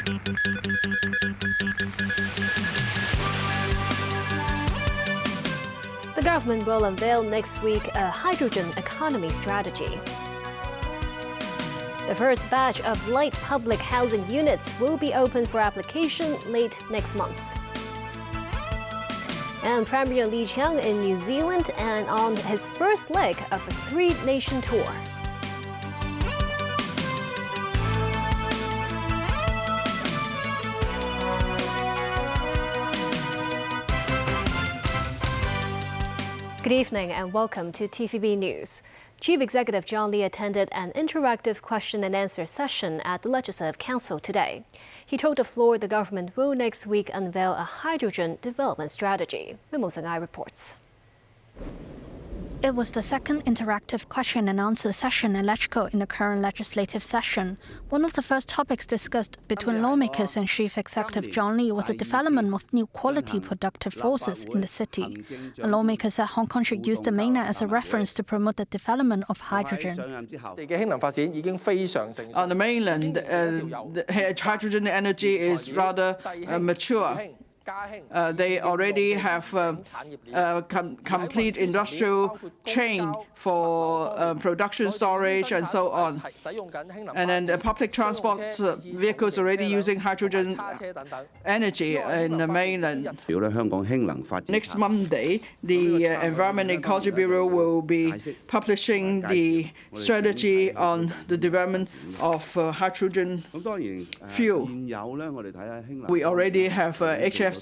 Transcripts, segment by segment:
The government will unveil next week a hydrogen economy strategy. The first batch of light public housing units will be open for application late next month. And Premier Li Qiang in New Zealand and on his first leg of a three-nation tour. Good evening and welcome to TVB News. Chief Executive John Lee attended an interactive question and answer session at the Legislative Council today. He told the floor the government will next week unveil a hydrogen development strategy. Mimo Sangai reports. It was the second interactive question and answer session at LegCo in the current legislative session. One of the first topics discussed between lawmakers and Chief Executive John Lee was the development of new quality productive forces in the city. A lawmaker said Hong Kong should use the mainland as a reference to promote the development of hydrogen. On the mainland, hydrogen energy is rather mature. They already have complete industrial chain for production, storage, and so on. And then the public transport vehicles already using hydrogen energy in the mainland. Next Monday, the Environment and Ecology Bureau will be publishing the strategy on the development of hydrogen fuel. We already have HFC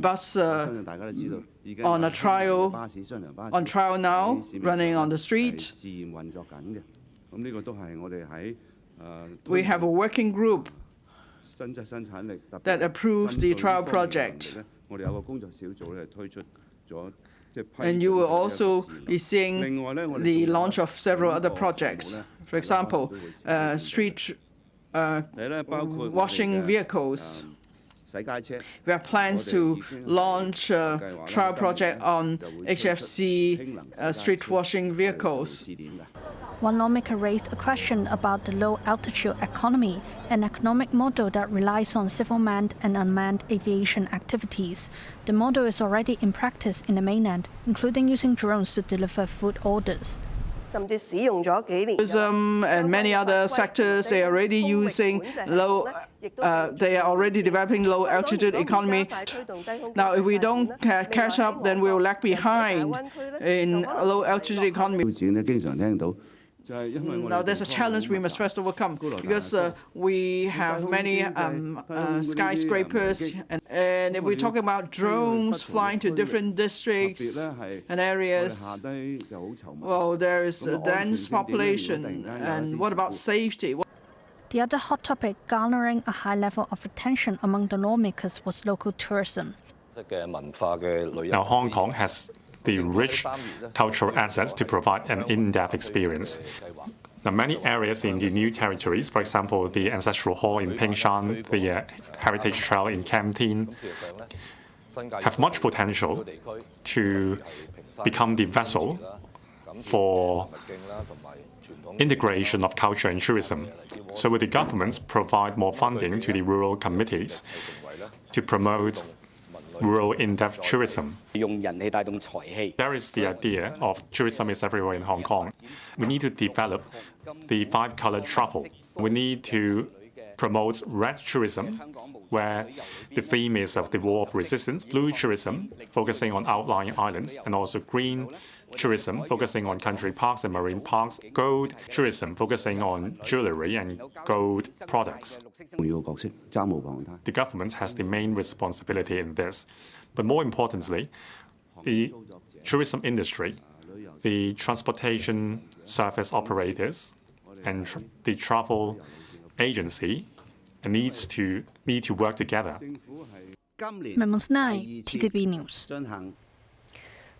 bus on trial now, running on the street. We have a working group that approves the trial project. And you will also be seeing the launch of several other projects. For example, street washing vehicles. We have plans to launch a trial project on HFC street washing vehicles. One lawmaker raised a question about the low-altitude economy, an economic model that relies on civil manned and unmanned aviation activities. The model is already in practice in the mainland, including using drones to deliver food orders. Tourism and many other sectors, they are already using they are already developing low-altitude economy. Now, if we don't catch up, then we'll lag behind in low-altitude economy. Now, there's a challenge we must first overcome because we have many skyscrapers, and if we talk about drones flying to different districts and areas, well, there is a dense population, and what about safety? The other hot topic garnering a high level of attention among the lawmakers was local tourism. Now, Hong Kong has the rich cultural assets to provide an in-depth experience. Now, many areas in the new territories, for example, the Ancestral Hall in Pingshan, the Heritage Trail in Cantonese, have much potential to become the vessel for integration of culture and tourism. So will the government provide more funding to the rural committees to promote rural in-depth tourism? There is the idea of tourism is everywhere in Hong Kong. We need to develop the five-colored travel. We need to promote red tourism, where the theme is of the war of resistance, blue tourism, focusing on outlying islands, and also green tourism, focusing on country parks and marine parks, gold tourism, focusing on jewelry and gold products. The government has the main responsibility in this. But more importantly, the tourism industry, the transportation service operators, and the travel agency need to work together. TVB News.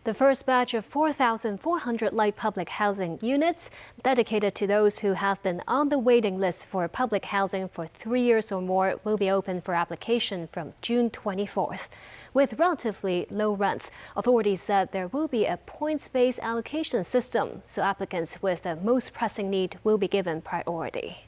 The first batch of 4,400 light public housing units dedicated to those who have been on the waiting list for public housing for 3 years or more will be open for application from June 24th. With relatively low rents, authorities said there will be a points-based allocation system, so applicants with the most pressing need will be given priority.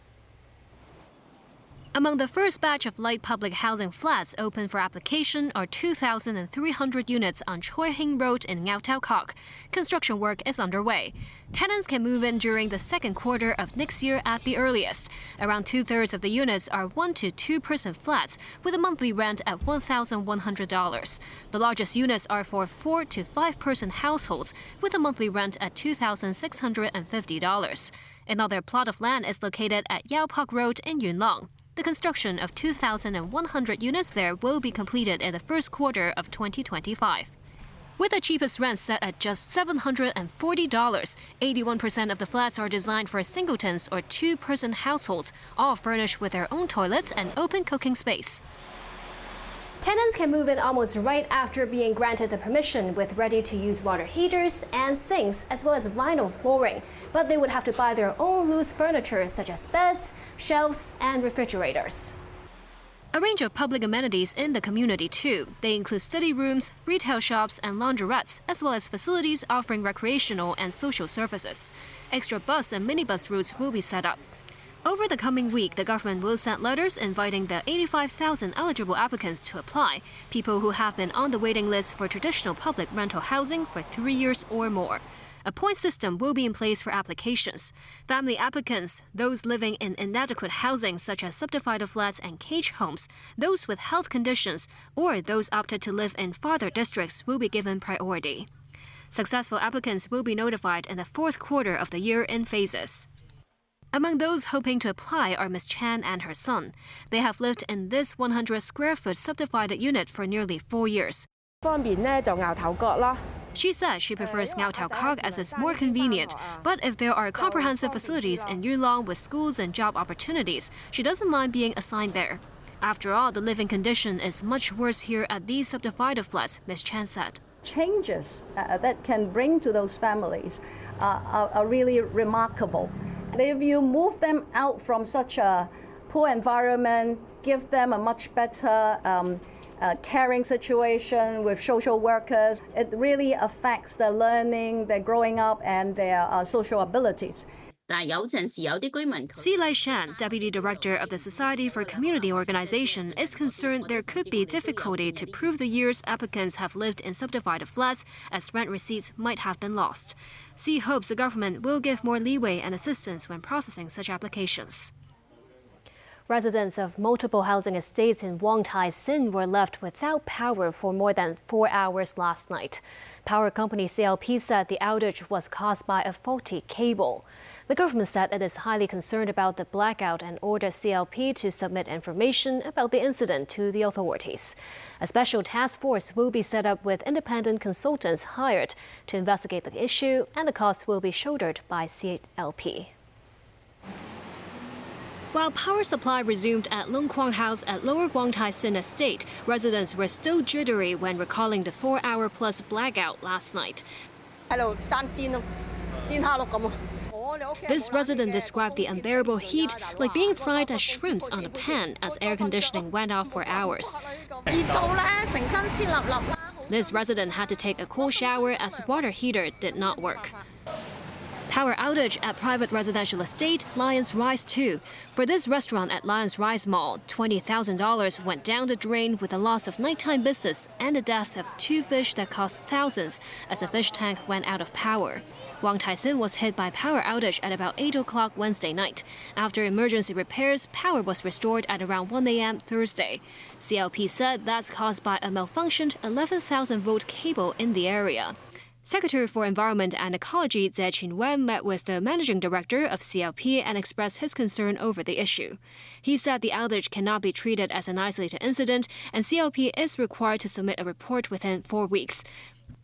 Among the first batch of light public housing flats open for application are 2,300 units on Choi Hing Road in Ngau Tau Kok. Construction work is underway. Tenants can move in during the second quarter of next year at the earliest. Around 2/3 of the units are 1 to 2 person flats with a monthly rent at $1,100. The largest units are for 4 to 5 person households with a monthly rent at $2,650. Another plot of land is located at Yao Pak Road in Yunlong. The construction of 2,100 units there will be completed in the first quarter of 2025. With the cheapest rent set at just $740, 81% of the flats are designed for singletons or two-person households, all furnished with their own toilets and open cooking space. Tenants can move in almost right after being granted the permission with ready-to-use water heaters and sinks, as well as vinyl flooring. But they would have to buy their own loose furniture, such as beds, shelves, and refrigerators. A range of public amenities in the community, too. They include study rooms, retail shops, and laundrettes, as well as facilities offering recreational and social services. Extra bus and minibus routes will be set up. Over the coming week, the government will send letters inviting the 85,000 eligible applicants to apply, people who have been on the waiting list for traditional public rental housing for 3 years or more. A point system will be in place for applications. Family applicants, those living in inadequate housing such as subdivided flats and cage homes, those with health conditions, or those opted to live in farther districts will be given priority. Successful applicants will be notified in the fourth quarter of the year in phases. Among those hoping to apply are Ms. Chan and her son. They have lived in this 100-square-foot subdivided unit for nearly 4 years. She says she prefers Ngau Tau Kok as it's more convenient, but if there are comprehensive facilities in Yulong with schools and job opportunities, she doesn't mind being assigned there. After all, the living condition is much worse here at these subdivided flats, Ms. Chan said. Changes that can bring to those families are really remarkable. If you move them out from such a poor environment, give them a much better caring situation with social workers, it really affects their learning, their growing up, and their social abilities. Si Lai Shan, Deputy Director of the Society for Community Organization, is concerned there could be difficulty to prove the years applicants have lived in subdivided flats, as rent receipts might have been lost. Si hopes the government will give more leeway and assistance when processing such applications. Residents of multiple housing estates in Wong Tai Sin were left without power for more than 4 hours last night. Power company CLP said the outage was caused by a faulty cable. The government said it is highly concerned about the blackout and ordered CLP to submit information about the incident to the authorities. A special task force will be set up with independent consultants hired to investigate the issue, and the costs will be shouldered by CLP. While power supply resumed at Lung Kwang House at Lower Wong Tai Sin Estate, residents were still jittery when recalling the 4-hour-plus blackout last night. This resident described the unbearable heat like being fried as shrimps on a pan as air conditioning went off for hours. This resident had to take a cool shower as the water heater did not work. Power outage at private residential estate Lions Rise 2. For this restaurant at Lions Rise Mall, $20,000 went down the drain with the loss of nighttime business and the death of 2 fish that cost thousands as a fish tank went out of power. Wong Tai Sin was hit by power outage at about 8 o'clock Wednesday night. After emergency repairs, power was restored at around 1 a.m. Thursday. CLP said that's caused by a malfunctioned 11,000-volt cable in the area. Secretary for Environment and Ecology Zhe Qin-wen met with the managing director of CLP and expressed his concern over the issue. He said the outage cannot be treated as an isolated incident, and CLP is required to submit a report within 4 weeks.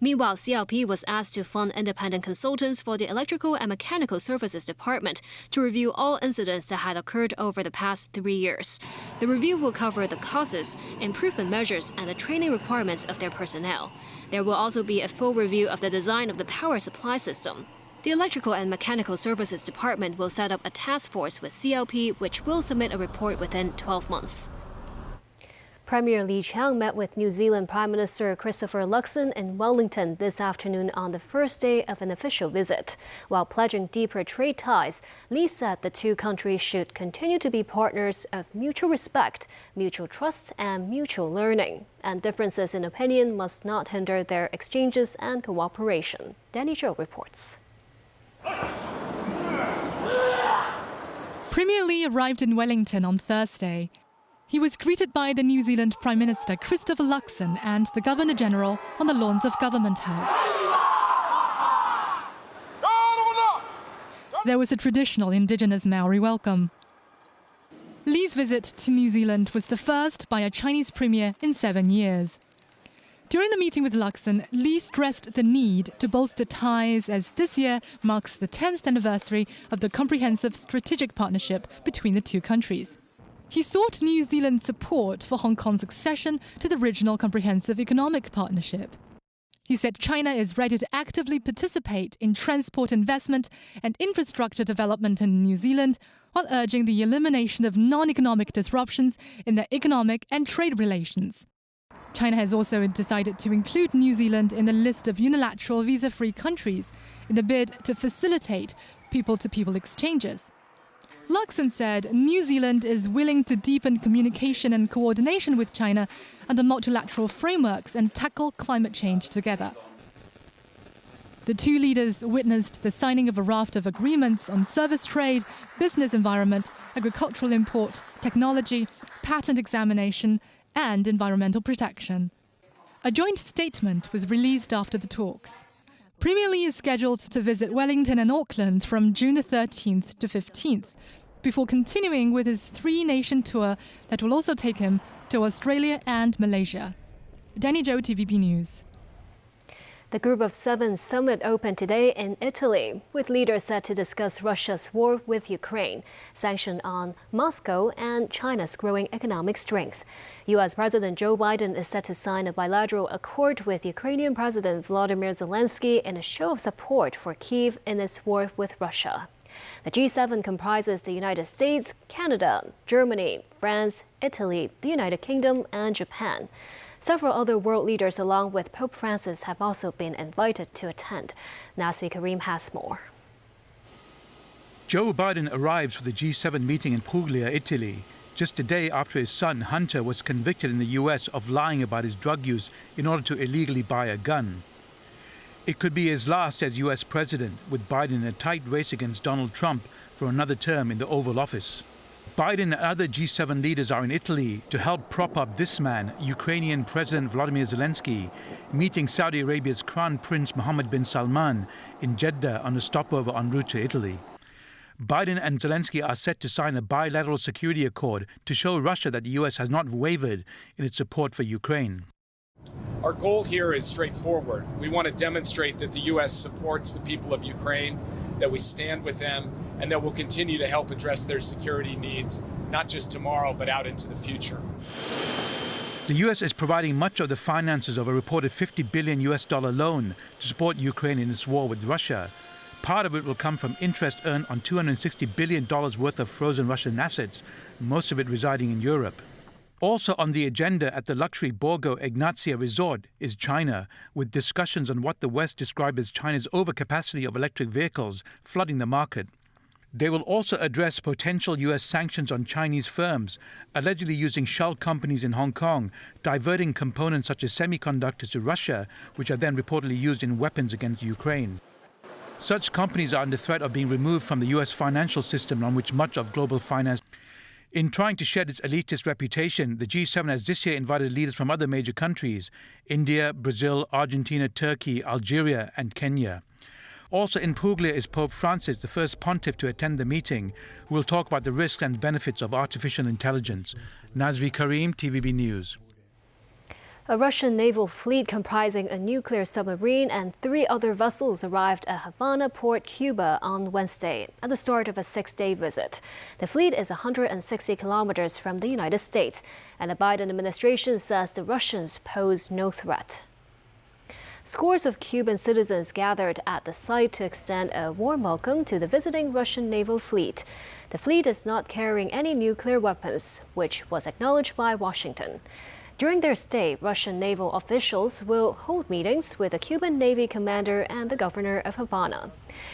Meanwhile, CLP was asked to fund independent consultants for the Electrical and Mechanical Services Department to review all incidents that had occurred over the past 3 years. The review will cover the causes, improvement measures, and the training requirements of their personnel. There will also be a full review of the design of the power supply system. The Electrical and Mechanical Services Department will set up a task force with CLP, which will submit a report within 12 months. Premier Li Qiang met with New Zealand Prime Minister Christopher Luxon in Wellington this afternoon on the first day of an official visit. While pledging deeper trade ties, Li said the two countries should continue to be partners of mutual respect, mutual trust, and mutual learning. And differences in opinion must not hinder their exchanges and cooperation. Danny Zhou reports. Premier Li arrived in Wellington on Thursday. He was greeted by the New Zealand Prime Minister Christopher Luxon and the Governor-General on the lawns of Government House. There was a traditional indigenous Maori welcome. Li's visit to New Zealand was the first by a Chinese premier in 7 years. During the meeting with Luxon, Li stressed the need to bolster ties as this year marks the 10th anniversary of the comprehensive strategic partnership between the two countries. He sought New Zealand's support for Hong Kong's accession to the regional comprehensive economic partnership. He said China is ready to actively participate in transport investment and infrastructure development in New Zealand, while urging the elimination of non-economic disruptions in their economic and trade relations. China has also decided to include New Zealand in the list of unilateral visa-free countries in the bid to facilitate people-to-people exchanges. Luxon said New Zealand is willing to deepen communication and coordination with China under multilateral frameworks and tackle climate change together. The two leaders witnessed the signing of a raft of agreements on service trade, business environment, agricultural import, technology, patent examination, and environmental protection. A joint statement was released after the talks. Premier Li is scheduled to visit Wellington and Auckland from June the 13th to 15th, before continuing with his three-nation tour that will also take him to Australia and Malaysia. Danny Zhou, TVB News. The Group of Seven summit opened today in Italy, with leaders set to discuss Russia's war with Ukraine, sanctions on Moscow, and China's growing economic strength. U.S. President Joe Biden is set to sign a bilateral accord with Ukrainian President Volodymyr Zelensky in a show of support for Kyiv in its war with Russia. The G7 comprises the United States, Canada, Germany, France, Italy, the United Kingdom, and Japan. Several other world leaders, along with Pope Francis, have also been invited to attend. Nasvi Karim has more. Joe Biden arrives for the G7 meeting in Puglia, Italy, just a day after his son, Hunter, was convicted in the U.S. of lying about his drug use in order to illegally buy a gun. It could be his last as U.S. president, with Biden in a tight race against Donald Trump for another term in the Oval Office. Biden and other G7 leaders are in Italy to help prop up this man, Ukrainian President Volodymyr Zelensky, meeting Saudi Arabia's Crown Prince Mohammed bin Salman in Jeddah on a stopover en route to Italy. Biden and Zelensky are set to sign a bilateral security accord to show Russia that the U.S. has not wavered in its support for Ukraine. Our goal here is straightforward. We want to demonstrate that the U.S. supports the people of Ukraine, that we stand with them, and that we'll continue to help address their security needs, not just tomorrow, but out into the future. The U.S. is providing much of the finances of a reported $50 billion loan to support Ukraine in its war with Russia. Part of it will come from interest earned on $260 billion worth of frozen Russian assets, most of it residing in Europe. Also on the agenda at the luxury Borgo Egnazia resort is China, with discussions on what the West described as China's overcapacity of electric vehicles flooding the market. They will also address potential U.S. sanctions on Chinese firms, allegedly using shell companies in Hong Kong, diverting components such as semiconductors to Russia, which are then reportedly used in weapons against Ukraine. Such companies are under threat of being removed from the U.S. financial system on which much of global finance. In trying to shed its elitist reputation, the G7 has this year invited leaders from other major countries: India, Brazil, Argentina, Turkey, Algeria, and Kenya. Also in Puglia is Pope Francis, the first pontiff to attend the meeting, who will talk about the risks and benefits of artificial intelligence. Nazri Karim, TVB News. A Russian naval fleet comprising a nuclear submarine and 3 other vessels arrived at Havana Port, Cuba on Wednesday at the start of a 6-day visit. The fleet is 160 kilometers from the United States, and the Biden administration says the Russians pose no threat. Scores of Cuban citizens gathered at the site to extend a warm welcome to the visiting Russian naval fleet. The fleet is not carrying any nuclear weapons, which was acknowledged by Washington. During their stay, Russian naval officials will hold meetings with the Cuban Navy commander and the governor of Havana.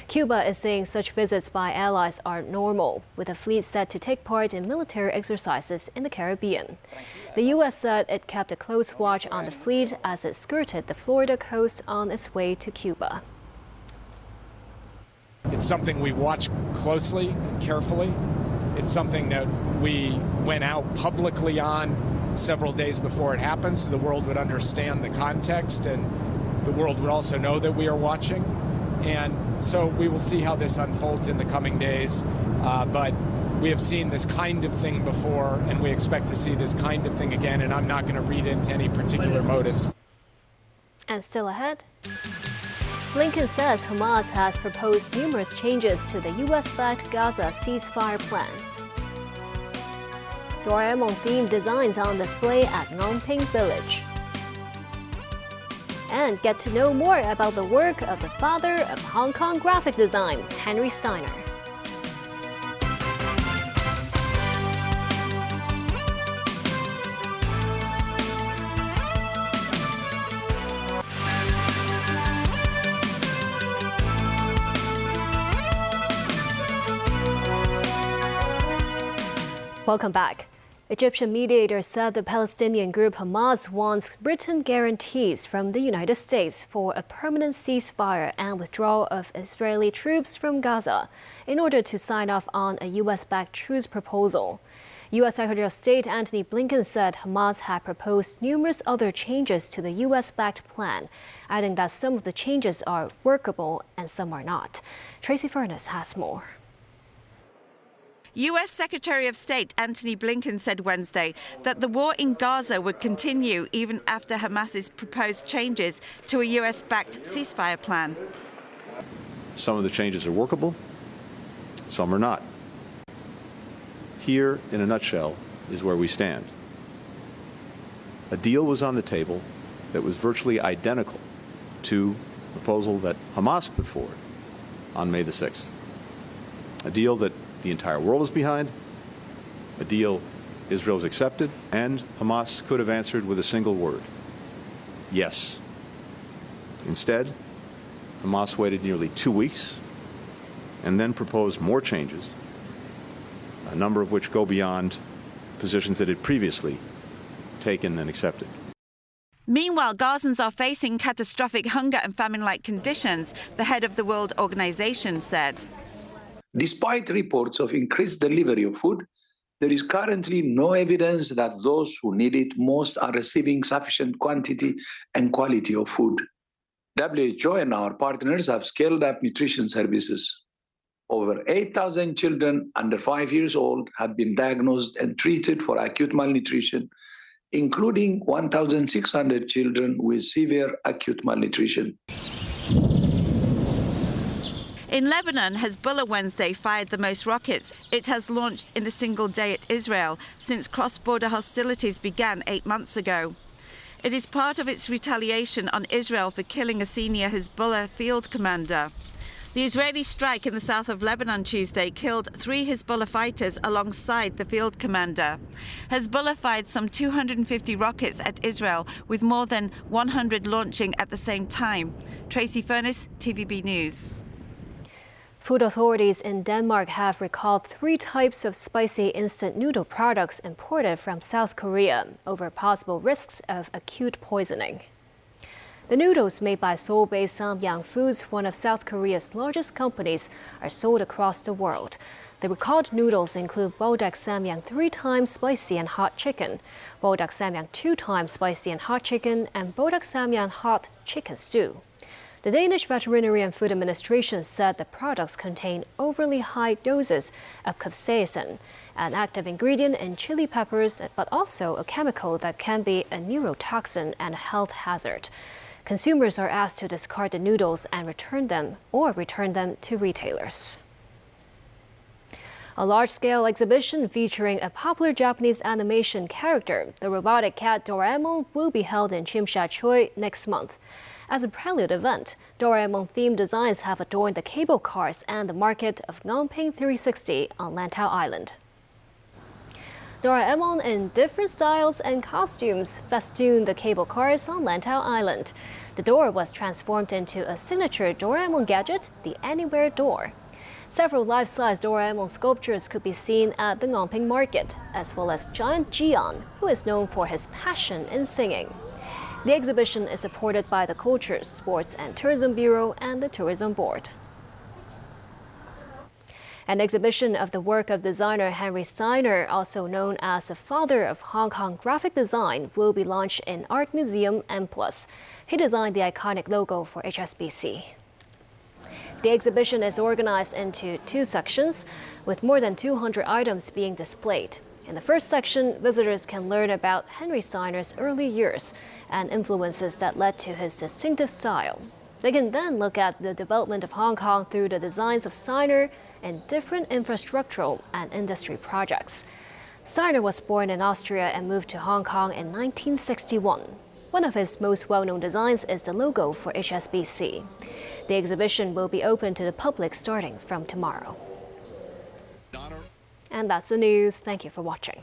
Cuba is saying such visits by allies are normal, with the fleet set to take part in military exercises in the Caribbean. The U.S. said it kept a close watch on the fleet as it skirted the Florida coast on its way to Cuba. It's something we watch closely and carefully. It's something that we went out publicly on several days before it happened, so the world would understand the context and the world would also know that we are watching. And so we will see how this unfolds in the coming days. But we have seen this kind of thing before, and we expect to see this kind of thing again, and I'm not going to read into any particular motives. And still ahead, Blinken says Hamas has proposed numerous changes to the U.S.-backed Gaza ceasefire plan. Doraemon-themed designs on display at Nongping Village. And get to know more about the work of the father of Hong Kong graphic design, Henry Steiner. Welcome back. Egyptian mediators said the Palestinian group Hamas wants written guarantees from the United States for a permanent ceasefire and withdrawal of Israeli troops from Gaza in order to sign off on a U.S.-backed truce proposal. U.S. Secretary of State Antony Blinken said Hamas had proposed numerous other changes to the U.S.-backed plan, adding that some of the changes are workable and some are not. Tracy Furness has more. U.S. Secretary of State Antony Blinken said Wednesday that the war in Gaza would continue even after Hamas's proposed changes to a U.S.-backed ceasefire plan. Some of the changes are workable, some are not. Here, in a nutshell, is where we stand. A deal was on the table that was virtually identical to the proposal that Hamas put forward on May the 6th. A deal that the entire world is behind, a deal Israel's accepted, and Hamas could have answered with a single word: yes. Instead, Hamas waited nearly 2 weeks and then proposed more changes, a number of which go beyond positions that it previously taken and accepted. Meanwhile, Gazans are facing catastrophic hunger and famine-like conditions, the head of the World Organization said. Despite reports of increased delivery of food, there is currently no evidence that those who need it most are receiving sufficient quantity and quality of food. WHO and our partners have scaled up nutrition services. Over 8,000 children under 5 years old have been diagnosed and treated for acute malnutrition, including 1,600 children with severe acute malnutrition. In Lebanon, Hezbollah Wednesday fired the most rockets it has launched in a single day at Israel since cross-border hostilities began 8 months ago. It is part of its retaliation on Israel for killing a senior Hezbollah field commander. The Israeli strike in the south of Lebanon Tuesday killed 3 Hezbollah fighters alongside the field commander. Hezbollah fired some 250 rockets at Israel, with more than 100 launching at the same time. Tracy Furness, TVB News. Food authorities in Denmark have recalled 3 types of spicy instant noodle products imported from South Korea over possible risks of acute poisoning. The noodles made by Seoul-based Samyang Foods, one of South Korea's largest companies, are sold across the world. The recalled noodles include Buldak Samyang 3 times spicy and hot chicken, Buldak Samyang 2 times spicy and hot chicken, and Buldak Samyang hot chicken stew. The Danish Veterinary and Food Administration said the products contain overly high doses of capsaicin, an active ingredient in chili peppers, but also a chemical that can be a neurotoxin and a health hazard. Consumers are asked to discard the noodles and return them to retailers. A large-scale exhibition featuring a popular Japanese animation character, the robotic cat Doraemon, will be held in Chimsha-choi next month. As a prelude event, Doraemon-themed designs have adorned the cable cars and the market of Nongping 360 on Lantau Island. Doraemon in different styles and costumes festoon the cable cars on Lantau Island. The door was transformed into a signature Doraemon gadget, the Anywhere Door. Several life-size Doraemon sculptures could be seen at the Ngongping Market, as well as giant Jian, who is known for his passion in singing. The exhibition is supported by the Culture, Sports and Tourism Bureau and the Tourism Board. An exhibition of the work of designer Henry Steiner, also known as the father of Hong Kong graphic design, will be launched in Art Museum M+. He designed the iconic logo for HSBC. The exhibition is organized into 2 sections, with more than 200 items being displayed. In the first section, visitors can learn about Henry Steiner's early years and influences that led to his distinctive style. They can then look at the development of Hong Kong through the designs of Steiner and different infrastructural and industry projects. Steiner was born in Austria and moved to Hong Kong in 1961. One of his most well-known designs is the logo for HSBC. The exhibition will be open to the public starting from tomorrow. And that's the news. Thank you for watching.